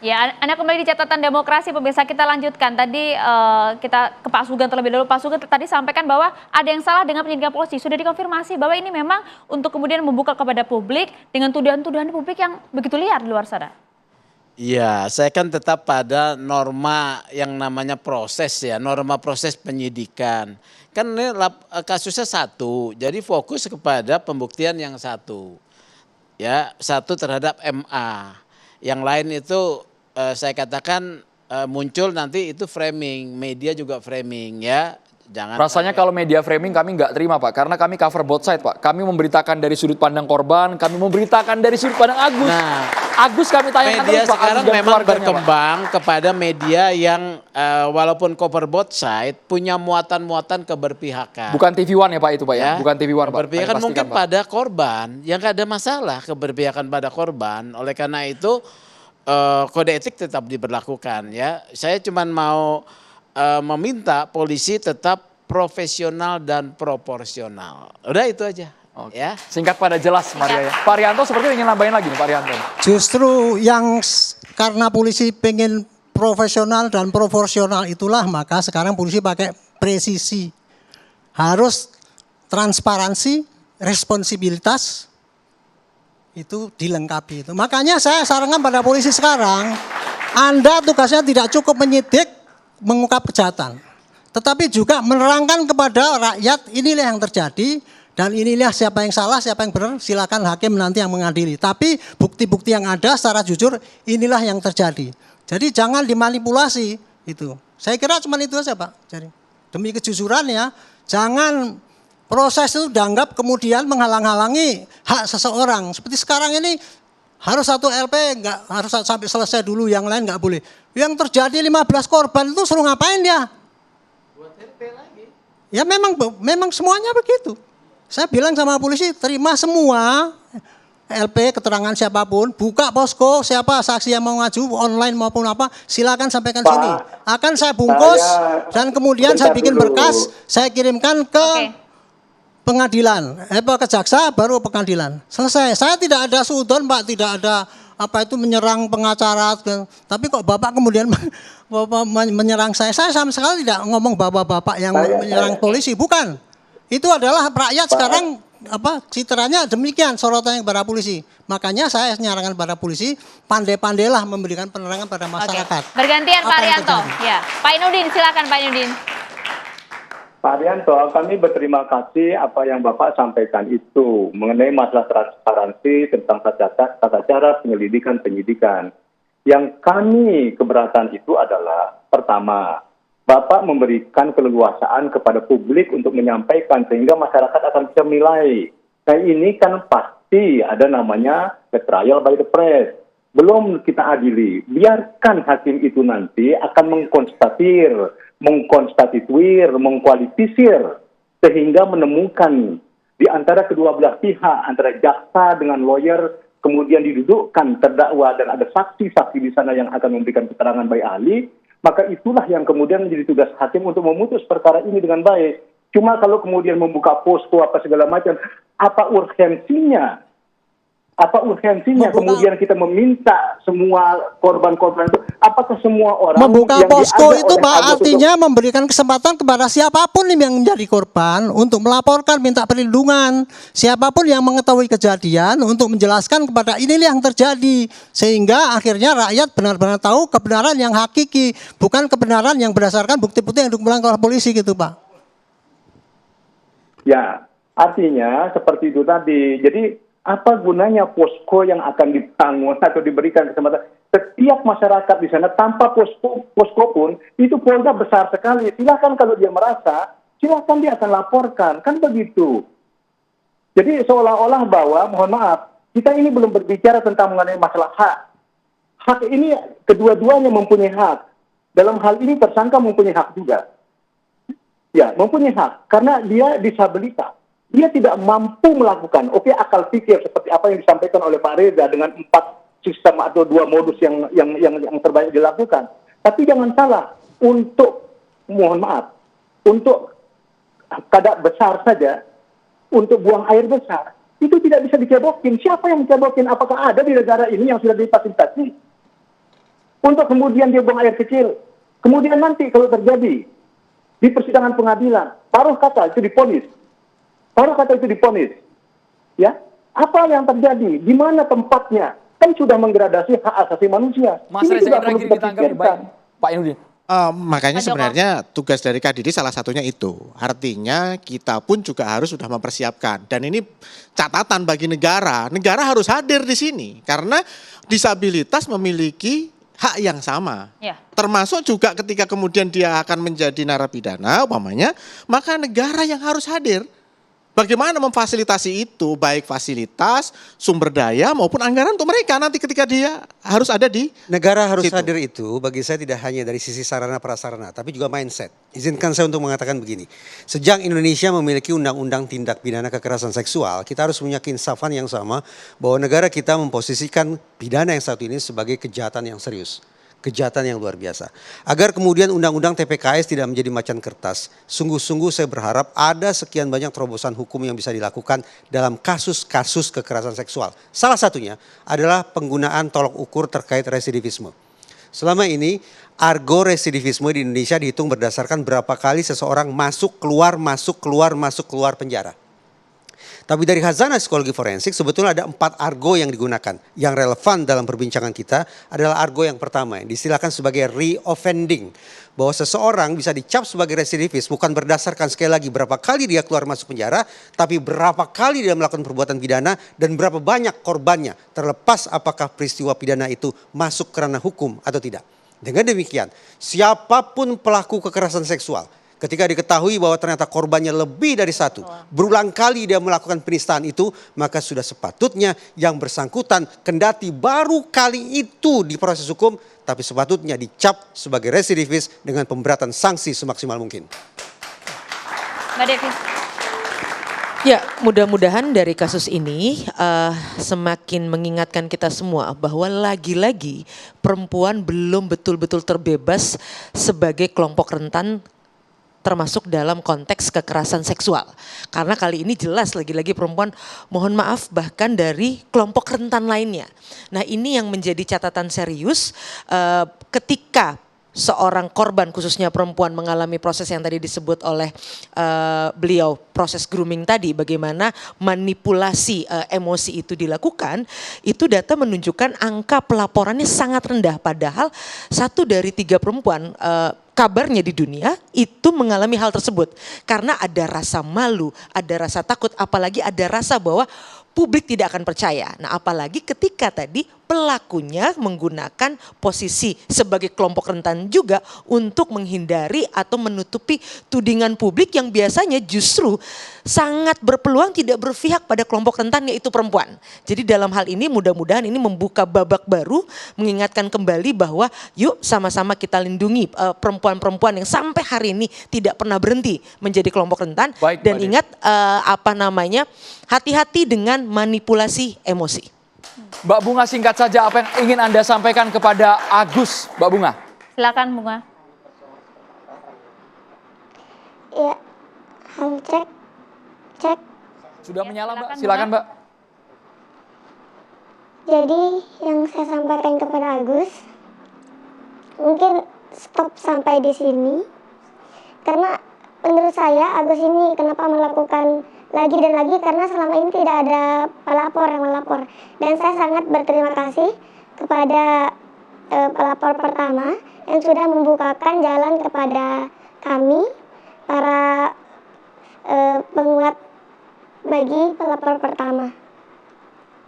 Ya, Anda kembali di catatan demokrasi, pemirsa. Kita lanjutkan. Tadi kita ke Pak Sugeng terlebih dahulu. Pak Sugeng tadi sampaikan bahwa ada yang salah dengan penyidikan polisi. Sudah dikonfirmasi bahwa ini memang untuk kemudian membuka kepada publik dengan tuduhan-tuduhan publik yang begitu liar di luar sana. Iya, saya kan tetap pada norma yang namanya proses ya, norma proses penyidikan. Kan ini kasusnya satu, jadi fokus kepada pembuktian yang satu. Ya, satu terhadap MA. Yang lain itu saya katakan muncul nanti itu framing, media juga framing ya. Jangan rasanya kalau media framing kami nggak terima Pak, karena kami cover both side Pak. Kami memberitakan dari sudut pandang korban, kami memberitakan dari sudut pandang Agus. Nah, Agus kami tayangkan media terus Pak. sekarang memang berkembang Pak, kepada media yang walaupun cover both side punya muatan-muatan keberpihakan. Bukan TV One ya Pak itu Pak ya, bukan TV One Pak. Keberpihakan mungkin Pak, pada korban, yang nggak ada masalah keberpihakan pada korban. Oleh karena itu kode etik tetap diberlakukan ya. Saya cuma mau meminta polisi tetap profesional dan proporsional. Udah itu aja. Oke. Ya. Singkat pada jelas Maria ya. Pak Rianto seperti ingin nambahin lagi nih Pak Rianto. Justru yang karena polisi pengen profesional dan proporsional itulah maka sekarang polisi pakai presisi. Harus transparansi, responsibilitas itu dilengkapi itu. Makanya saya sarankan pada polisi sekarang, Anda tugasnya tidak cukup menyidik mengungkap kejahatan, tetapi juga menerangkan kepada rakyat inilah yang terjadi dan inilah siapa yang salah, siapa yang benar, silakan hakim nanti yang mengadili. Tapi bukti-bukti yang ada secara jujur inilah yang terjadi. Jadi jangan dimanipulasi itu. Saya kira cuma itu saja Pak. Jadi demi kejujuran ya, jangan proses itu dianggap kemudian menghalang-halangi hak seseorang. Seperti sekarang ini harus satu LP, nggak harus sampai selesai dulu, yang lain nggak boleh. Yang terjadi 15 korban itu suruh ngapain dia? Buat LP lagi. Ya memang semuanya begitu. Saya bilang sama polisi, terima semua LP keterangan siapapun, buka posko siapa saksi yang mau ngaju online maupun apa, silakan sampaikan Pak, sini. Akan saya bungkus dan kemudian saya bikin berkas, saya kirimkan ke pengadilan, ke jaksa baru pengadilan. Selesai. Saya tidak ada suudon Pak, tidak ada apa itu menyerang pengacara. Tapi kok Bapak kemudian Bapak menyerang saya. Saya sama sekali tidak ngomong bapak-bapak yang menyerang polisi, bukan. Itu adalah rakyat sekarang citranya demikian sorotannya kepada polisi. Makanya saya nyarankan pada polisi pandai-pandailah memberikan penerangan pada masyarakat. Oke. Bergantian Pak Rianto. Ya, Pak Inudin silakan Pak Inudin. Pak Rianto, kami berterima kasih apa yang Bapak sampaikan itu mengenai masalah transparansi tentang tata cara penyelidikan. Yang kami keberatan itu adalah pertama, Bapak memberikan keleluasaan kepada publik untuk menyampaikan sehingga masyarakat akan bisa menilai. Nah ini kan pasti ada namanya the trial by the press. Belum kita adili, biarkan hakim itu nanti akan mengkonstituir, mengkualifikasir sehingga menemukan di antara kedua belah pihak, antara jaksa dengan lawyer, kemudian didudukkan terdakwa dan ada saksi-saksi di sana yang akan memberikan keterangan baik ahli, maka itulah yang kemudian menjadi tugas hakim untuk memutus perkara ini dengan baik. Cuma kalau kemudian membuka posko apa segala macam, apa urgensinya? Apa urgensinya kemudian kita meminta semua korban-korban itu, apakah semua orang membuka posko itu Pak artinya memberikan kesempatan kepada siapapun yang menjadi korban untuk melaporkan, minta perlindungan, siapapun yang mengetahui kejadian untuk menjelaskan kepada inilah yang terjadi, sehingga akhirnya rakyat benar-benar tahu kebenaran yang hakiki, bukan kebenaran yang berdasarkan bukti-bukti yang dikumpulkan oleh polisi gitu Pak. Ya, artinya seperti itu tadi. Jadi apa gunanya posko yang akan dibangun atau diberikan kesempatan? Setiap masyarakat di sana tanpa posko pun itu polda besar sekali. Silakan kalau dia merasa, silakan dia akan laporkan, kan begitu. Jadi seolah-olah bahwa, mohon maaf, kita ini belum berbicara tentang mengenai masalah hak. Hak ini kedua-duanya mempunyai hak. Dalam hal ini tersangka mempunyai hak juga. Ya, mempunyai hak karena dia disabilitas. Dia tidak mampu melakukan, akal pikir seperti apa yang disampaikan oleh Pak Reza dengan 4 sistem atau 2 modus yang terbanyak dilakukan. Tapi jangan salah, mohon maaf, untuk kadar besar saja, untuk buang air besar, itu tidak bisa dicebokin. Siapa yang mencebokin? Apakah ada di negara ini yang sudah difasilitasi? untuk kemudian dia buang air kecil. Kemudian nanti kalau terjadi di persidangan pengadilan, paruh kata itu diponis. Paruh kata itu diponis. Ya, apa yang terjadi? Di mana tempatnya? Kan sudah mengradasi hak asasi manusia. Mas Ini Reza juga perlu Indragiri kita ditanggapi. pikirkan. Baik, Pak Inudin. Makanya Pak Joko. sebenarnya tugas dari Kadidi salah satunya itu. Artinya kita pun juga harus sudah mempersiapkan. Dan ini catatan bagi negara. Negara harus hadir di sini. Karena disabilitas memiliki hak yang sama. Ya. Termasuk juga ketika kemudian dia akan menjadi narapidana umpamanya, maka negara yang harus hadir. Bagaimana memfasilitasi itu, baik fasilitas, sumber daya maupun anggaran untuk mereka nanti ketika dia harus ada di Negara harus situ. hadir itu bagi saya tidak hanya dari sisi sarana prasarana tapi juga mindset. Izinkan saya untuk mengatakan begini. Sejak Indonesia memiliki undang-undang tindak pidana kekerasan seksual, kita harus punya keinsafan yang sama bahwa negara kita memposisikan pidana yang satu ini sebagai kejahatan yang serius. Kejahatan yang luar biasa. Agar kemudian undang-undang TPKS tidak menjadi macan kertas, sungguh-sungguh saya berharap ada sekian banyak terobosan hukum yang bisa dilakukan dalam kasus-kasus kekerasan seksual. Salah satunya adalah penggunaan tolok ukur terkait residivisme. Selama ini argo residivisme di Indonesia dihitung berdasarkan berapa kali seseorang masuk keluar penjara. Tapi dari Khazanah Psikologi Forensik sebetulnya ada 4 argo yang digunakan. Yang relevan dalam perbincangan kita adalah argo yang pertama yang distilahkan sebagai re-offending. Bahwa seseorang bisa dicap sebagai residivis bukan berdasarkan sekali lagi berapa kali dia keluar masuk penjara, tapi berapa kali dia melakukan perbuatan pidana dan berapa banyak korbannya, terlepas apakah peristiwa pidana itu masuk ke ranah hukum atau tidak. Dengan demikian, siapapun pelaku kekerasan seksual, ketika diketahui bahwa ternyata korbannya lebih dari satu, berulang kali dia melakukan penistaan itu, maka sudah sepatutnya yang bersangkutan kendati baru kali itu di proses hukum, tapi sepatutnya dicap sebagai residivis dengan pemberatan sanksi semaksimal mungkin. Mbak Devi. Ya, mudah-mudahan dari kasus ini semakin mengingatkan kita semua bahwa lagi-lagi perempuan belum betul-betul terbebas sebagai kelompok rentan termasuk dalam konteks kekerasan seksual. Karena kali ini jelas lagi-lagi perempuan mohon maaf bahkan dari kelompok rentan lainnya. Nah ini yang menjadi catatan serius ketika seorang korban khususnya perempuan mengalami proses yang tadi disebut oleh beliau, proses grooming tadi, bagaimana manipulasi emosi itu dilakukan, itu data menunjukkan angka pelaporannya sangat rendah. Padahal 1 dari 3 perempuan kabarnya di dunia itu mengalami hal tersebut. Karena ada rasa malu, ada rasa takut, apalagi ada rasa bahwa publik tidak akan percaya. Nah apalagi ketika tadi pelakunya menggunakan posisi sebagai kelompok rentan juga untuk menghindari atau menutupi tudingan publik yang biasanya justru sangat berpeluang tidak berpihak pada kelompok rentan yaitu perempuan. Jadi dalam hal ini mudah-mudahan ini membuka babak baru, mengingatkan kembali bahwa yuk sama-sama kita lindungi perempuan-perempuan yang sampai hari ini tidak pernah berhenti menjadi kelompok rentan. Baik, dan Mbak ingat hati-hati dengan manipulasi emosi. Mbak Bunga, singkat saja apa yang ingin Anda sampaikan kepada Agus, Mbak Bunga? Silakan Bunga. Ya, cek. Sudah Ya, menyala Mbak, silakan, silakan Bunga. Mbak. Jadi yang saya sampaikan kepada Agus, mungkin stop sampai di sini. Karena menurut saya Agus ini kenapa melakukan lagi dan lagi karena selama ini tidak ada pelapor yang melapor. Dan saya sangat berterima kasih kepada pelapor pertama yang sudah membukakan jalan kepada kami, para penguat bagi pelapor pertama.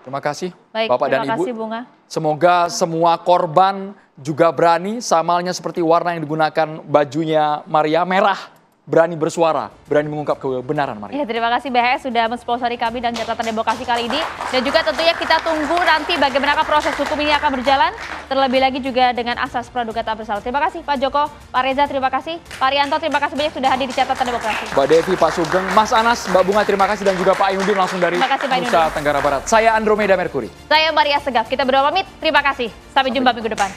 Terima kasih Baik, Bapak dan terima Ibu. kasih Bunga. Semoga semua korban juga berani, sama halnya seperti warna yang digunakan bajunya Maria, merah. Berani bersuara, berani mengungkap kebenaran Maria. Ya, terima kasih BHS sudah mensponsori kami dan catatan demokrasi kali ini. Dan juga tentunya kita tunggu nanti bagaimana proses hukum ini akan berjalan. Terlebih lagi juga dengan asas praduga tak bersalah. Terima kasih Pak Joko, Pak Reza terima kasih, Pak Rianto terima kasih banyak sudah hadir di catatan demokrasi. Mbak Devi, Pak Sugeng, Mas Anas, Mbak Bunga terima kasih dan juga Pak Ayudin langsung dari Terima kasih, Pak Nusa Ayudin. Tenggara Barat. Saya Andromeda Merkuri. Saya Maria Segaf, kita berdua pamit. Terima kasih. Sampai jumpa minggu depan.